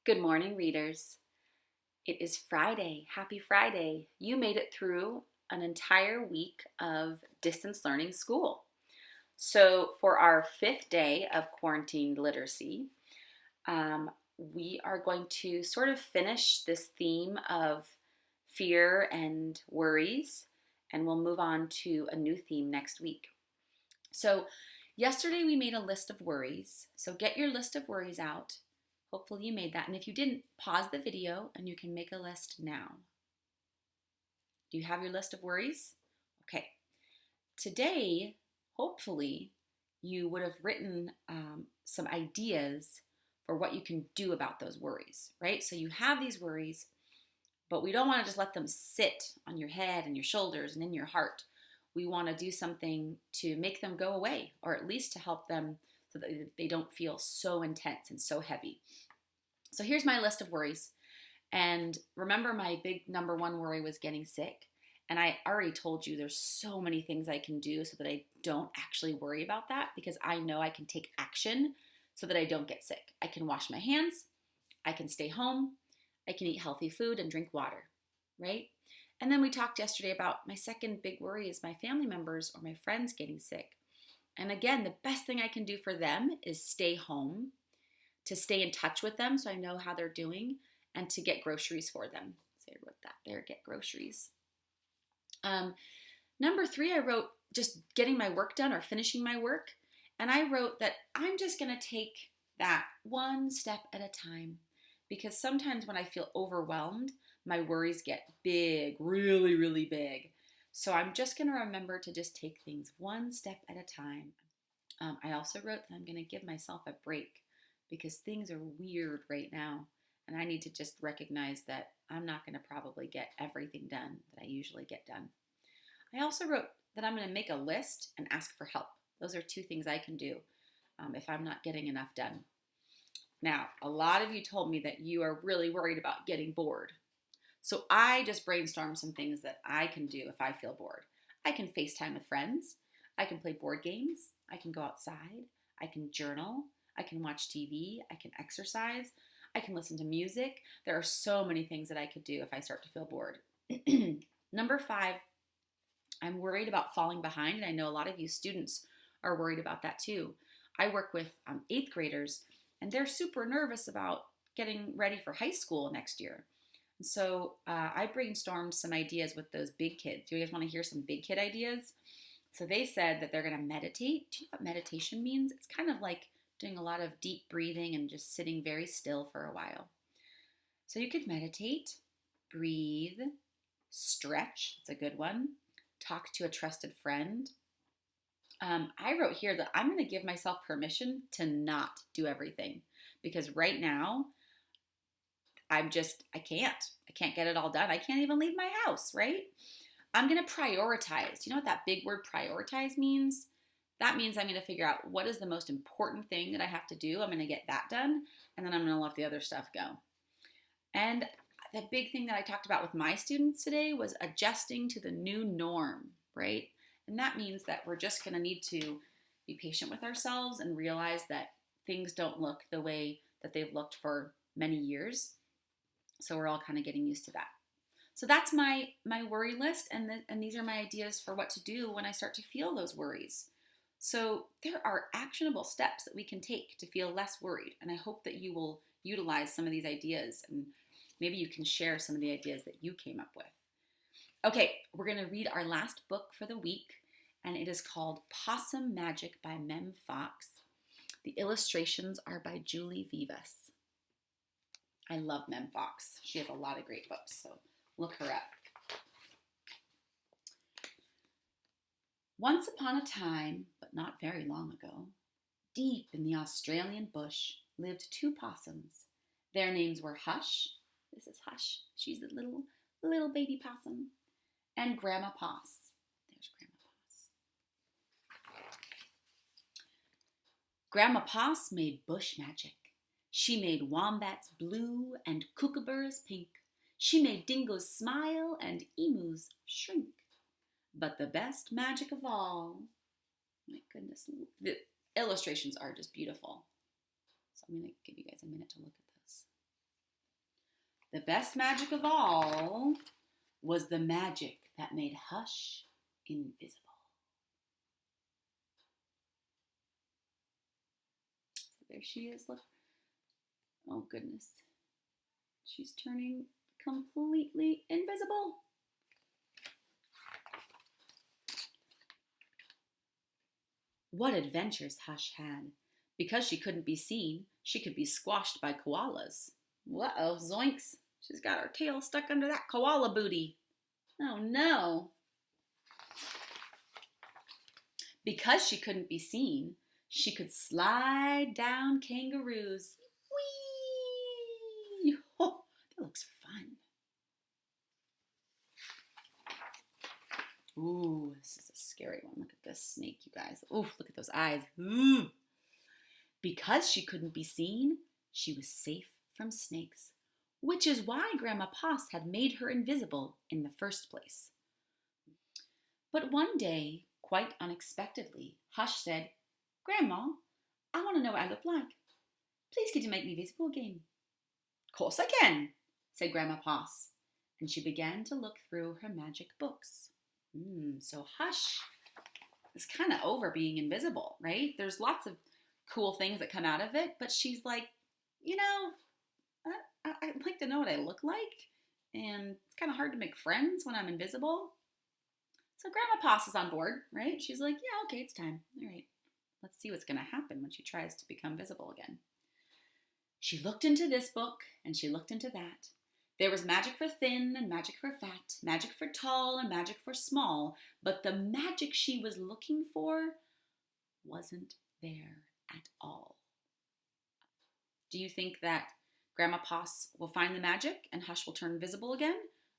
Good morning, readers. It is Friday. Happy Friday. You made it through an entire week of distance learning school. So, for our fifth day of quarantine literacy, we are going to sort of finish this theme of fear and worries, and we'll move on to a new theme next week. So, yesterday we made a list of worries. So, get your list of worries out. Hopefully you made that. And if you didn't, pause the video and you can make a list now. Do you have your list of worries? Okay. Today, hopefully, you would have written some ideas for what you can do about those worries, right? So you have these worries, but we don't want to just let them sit on your head and your shoulders and in your heart. We want to do something to make them go away, or at least to help them so that they don't feel so intense and so heavy. So here's my list of worries. And remember, my big number one worry was getting sick. And I already told you there's so many things I can do so that I don't actually worry about that, because I know I can take action so that I don't get sick. I can wash my hands, I can stay home, I can eat healthy food and drink water, right? And then we talked yesterday about my second big worry is my family members or my friends getting sick. And again, the best thing I can do for them is stay home, to stay in touch with them so I know how they're doing, and to get groceries for them. So I wrote that there, get groceries. Number 3, I wrote just getting my work done or finishing my work. And I wrote that I'm just going to take that one step at a time, because sometimes when I feel overwhelmed, my worries get big, really, really big. So I'm just going to remember to just take things one step at a time. I also wrote that I'm going to give myself a break, because things are weird right now. And I need to just recognize that I'm not going to probably get everything done that I usually get done. I also wrote that I'm going to make a list and ask for help. Those are 2 things I can do if I'm not getting enough done. Now, a lot of you told me that you are really worried about getting bored. So I just brainstormed some things that I can do if I feel bored. I can FaceTime with friends. I can play board games. I can go outside. I can journal. I can watch TV. I can exercise. I can listen to music. There are so many things that I could do if I start to feel bored. Number 5, I'm worried about falling behind. And I know a lot of you students are worried about that too. I work with 8th graders, and they're super nervous about getting ready for high school next year. So I brainstormed some ideas with those big kids. Do you guys want to hear some big kid ideas? So they said that they're going to meditate. Do you know what meditation means? It's kind of like doing a lot of deep breathing and just sitting very still for a while. So you could meditate, breathe, stretch. It's a good one. Talk to a trusted friend. I wrote here that I'm going to give myself permission to not do everything, because right now I can't get it all done. I can't even leave my house, right? I'm going to prioritize. Do you know what that big word prioritize means? That means I'm going to figure out what is the most important thing that I have to do. I'm going to get that done, and then I'm going to let the other stuff go. And the big thing that I talked about with my students today was adjusting to the new norm, right? And that means that we're just going to need to be patient with ourselves and realize that things don't look the way that they've looked for many years. So we're all kind of getting used to that. So that's my worry list, and these are my ideas for what to do when I start to feel those worries. So there are actionable steps that we can take to feel less worried, and I hope that you will utilize some of these ideas, and maybe you can share some of the ideas that you came up with. Okay, we're going to read our last book for the week, and it is called Possum Magic by Mem Fox. The illustrations are by Julie Vivas. I love Mem Fox. She has a lot of great books, so look her up. Once upon a time, but not very long ago, deep in the Australian bush lived 2 possums. Their names were Hush. This is Hush. She's the little baby possum. And Grandma Poss. There's Grandma Poss. Grandma Poss made bush magic. She made wombats blue and kookaburras pink. She made dingoes smile and emus shrink. But the best magic of all, my goodness, the illustrations are just beautiful. So I'm going to give you guys a minute to look at this. The best magic of all was the magic that made Hush invisible. So there she is, look. Oh goodness. She's turning completely invisible. What adventures Hush had. Because she couldn't be seen, she could be squashed by koalas. Whoa, zoinks. She's got her tail stuck under that koala booty. Oh no. Because she couldn't be seen, she could slide down kangaroos. Whee! Oh, that looks fun. Ooh, this is a scary one. Look at this snake, you guys. Ooh, look at those eyes. Ooh. Because she couldn't be seen, she was safe from snakes, which is why Grandma Poss had made her invisible in the first place. But one day, quite unexpectedly, Hush said, "Grandma, I want to know what I look like. Please could you make me visible again?" "Course I can," said Grandma Poss, and she began to look through her magic books. So Hush is kind of over being invisible, right? There's lots of cool things that come out of it, but she's like, I'd like to know what I look like, and it's kind of hard to make friends when I'm invisible. So Grandma Poss is on board, right? She's like, yeah, okay, it's time. All right, let's see what's going to happen when she tries to become visible again. She looked into this book, and she looked into that. There was magic for thin and magic for fat, magic for tall and magic for small, but the magic she was looking for wasn't there at all. Do you think that Grandma Poss will find the magic and Hush will turn invisible again?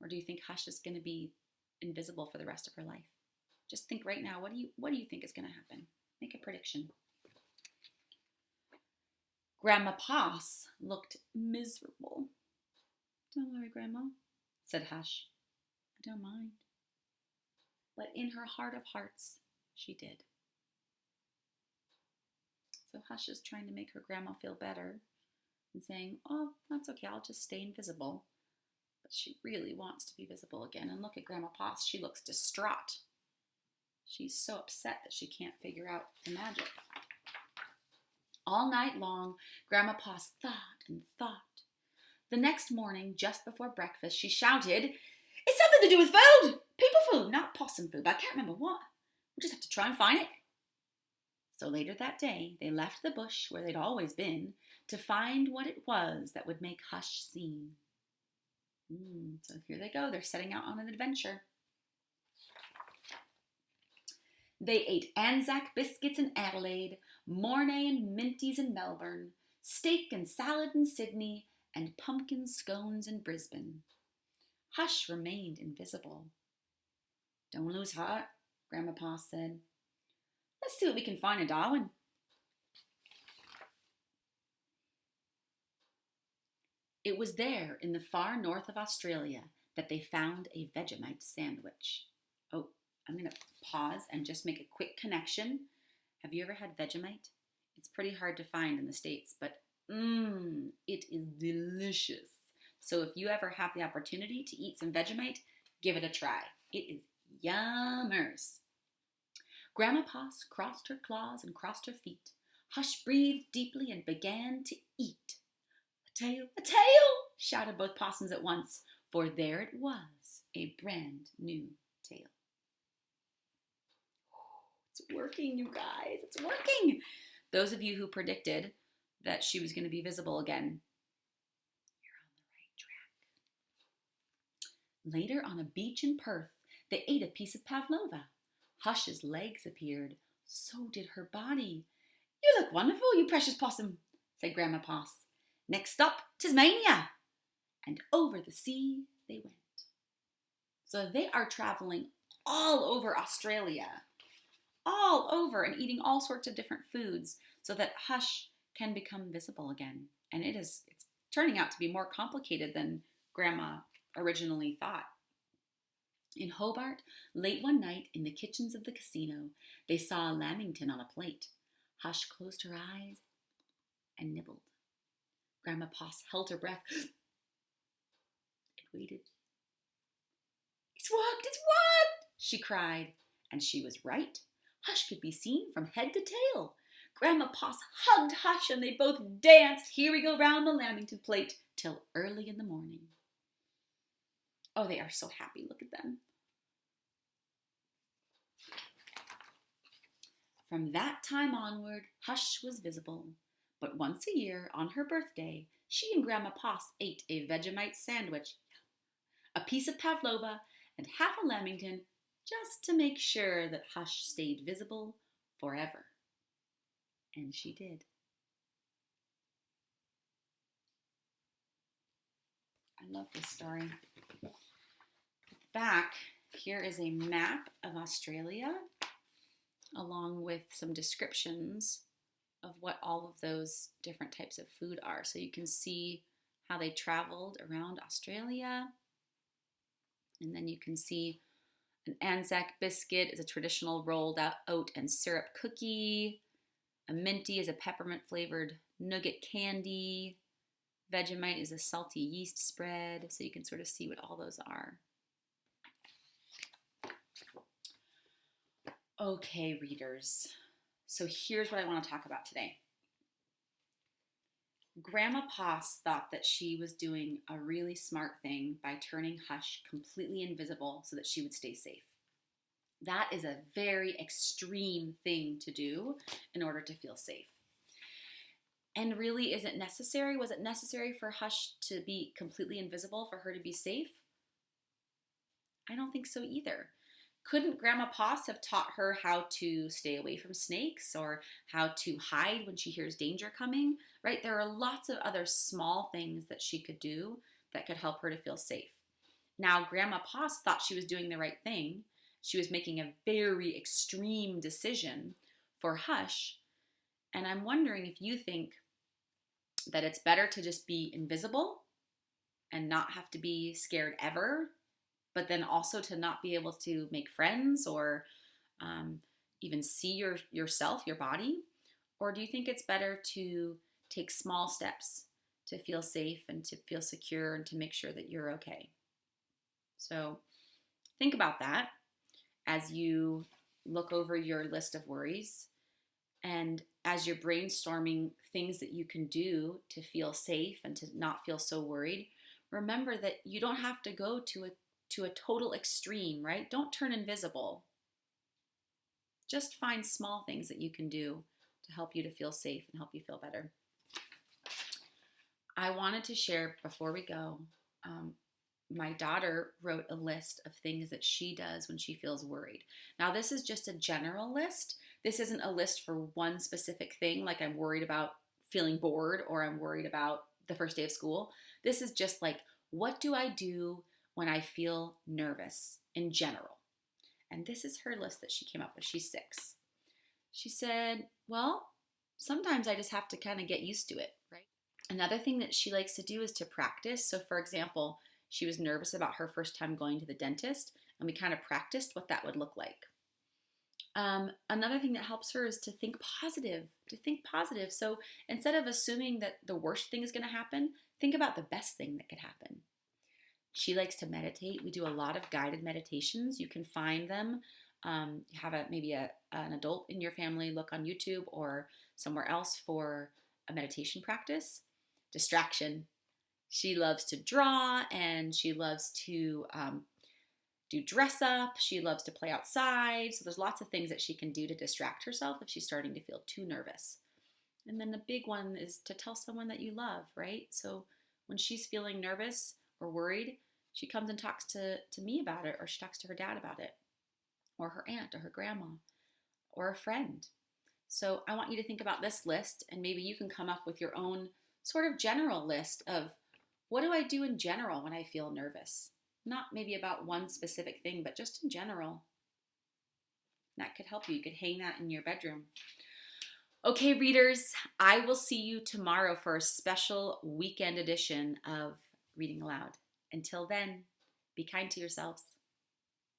Or do you think Hush is going to be invisible for the rest of her life? Just think right now, what do you think is going to happen? Make a prediction. Grandma Poss looked miserable. "Don't worry, Grandma," said Hush. "I don't mind." But in her heart of hearts, she did. So Hush is trying to make her grandma feel better and saying, "Oh, that's okay, I'll just stay invisible." But she really wants to be visible again. And look at Grandma Poss, she looks distraught. She's so upset that she can't figure out the magic. All night long, Grandma Poss thought and thought. The next morning, just before breakfast, she shouted, "It's something to do with food! People food, not possum food, but I can't remember what. We'll just have to try and find it." So later that day, they left the bush where they'd always been to find what it was that would make Hush seen. So here they go. They're setting out on an adventure. They ate Anzac biscuits in Adelaide, Mornay and Minties in Melbourne, steak and salad in Sydney, and pumpkin scones in Brisbane. Hush remained invisible. "Don't lose heart," Grandma Poss said. "Let's see what we can find in Darwin." It was there in the far north of Australia that they found a Vegemite sandwich. Oh, I'm going to pause and just make a quick connection. Have you ever had Vegemite? It's pretty hard to find in the States, but it is delicious. So if you ever have the opportunity to eat some Vegemite, give it a try. It is yummers. Grandma Poss crossed her claws and crossed her feet. Hush breathed deeply and began to eat. "A tail, a tail!" shouted both possums at once, for there it was, a brand new tail. It's working, you guys. It's working. Those of you who predicted that she was going to be visible again, you're on the right track. Later on a beach in Perth, they ate a piece of pavlova. Hush's legs appeared. So did her body. "You look wonderful, you precious possum," said Grandma Poss. "Next stop, Tasmania." And over the sea they went. So they are traveling all over Australia. All over, and eating all sorts of different foods so that Hush can become visible again. And it's turning out to be more complicated than Grandma originally thought. In Hobart, late one night in the kitchens of the casino, they saw a lamington on a plate. Hush closed her eyes and nibbled. Grandma Poss held her breath waited. It's worked! It's worked! She cried. And she was right. Hush could be seen from head to tail. Grandma Poss hugged Hush and they both danced "Here We Go Round the Lamington Plate" till early in the morning. Oh, they are so happy. Look at them. From that time onward, Hush was visible. But once a year, on her birthday, she and Grandma Poss ate a Vegemite sandwich, a piece of pavlova, and half a lamington, just to make sure that Hush stayed visible forever. And she did. I love this story. Back, here is a map of Australia, along with some descriptions of what all of those different types of food are. So you can see how they traveled around Australia. And then you can see an Anzac biscuit is a traditional rolled out oat and syrup cookie. A minty is a peppermint flavored nougat candy. Vegemite is a salty yeast spread. So you can sort of see what all those are. Okay, readers. So here's what I want to talk about today. Grandma Poss thought that she was doing a really smart thing by turning Hush completely invisible so that she would stay safe. That is a very extreme thing to do in order to feel safe. And really, is it necessary? Was it necessary for Hush to be completely invisible for her to be safe? I don't think so either. Couldn't Grandma Poss have taught her how to stay away from snakes or how to hide when she hears danger coming? Right? There are lots of other small things that she could do that could help her to feel safe. Now, Grandma Poss thought she was doing the right thing. She was making a very extreme decision for Hush. And I'm wondering if you think that it's better to just be invisible and not have to be scared ever, but then also to not be able to make friends or even see yourself, your body? Or do you think it's better to take small steps to feel safe and to feel secure and to make sure that you're okay? So think about that as you look over your list of worries and as you're brainstorming things that you can do to feel safe and to not feel so worried. Remember that you don't have to go to a total extreme, right? Don't turn invisible. Just find small things that you can do to help you to feel safe and help you feel better. I wanted to share before we go, my daughter wrote a list of things that she does when she feels worried. Now, this is just a general list. This isn't a list for one specific thing, like I'm worried about feeling bored or I'm worried about the first day of school. This is just like, what do I do when I feel nervous in general? And this is her list that she came up with. She's 6. She said, well, sometimes I just have to kind of get used to it, right? Another thing that she likes to do is to practice. So for example, she was nervous about her first time going to the dentist, and we kind of practiced what that would look like. Another thing that helps her is to think positive, So instead of assuming that the worst thing is going to happen, think about the best thing that could happen. She likes to meditate. We do a lot of guided meditations. You can find them. Have maybe an adult in your family look on YouTube or somewhere else for a meditation practice. Distraction. She loves to draw and she loves to do dress up. She loves to play outside. So there's lots of things that she can do to distract herself if she's starting to feel too nervous. And then the big one is to tell someone that you love, right? So when she's feeling nervous or worried, she comes and talks to me about it, or she talks to her dad about it, or her aunt or her grandma or a friend. So I want you to think about this list, and maybe you can come up with your own sort of general list of what do I do in general when I feel nervous? Not maybe about one specific thing, but just in general. That could help you. You could hang that in your bedroom. Okay, readers, I will see you tomorrow for a special weekend edition of Reading Aloud. Until then, be kind to yourselves.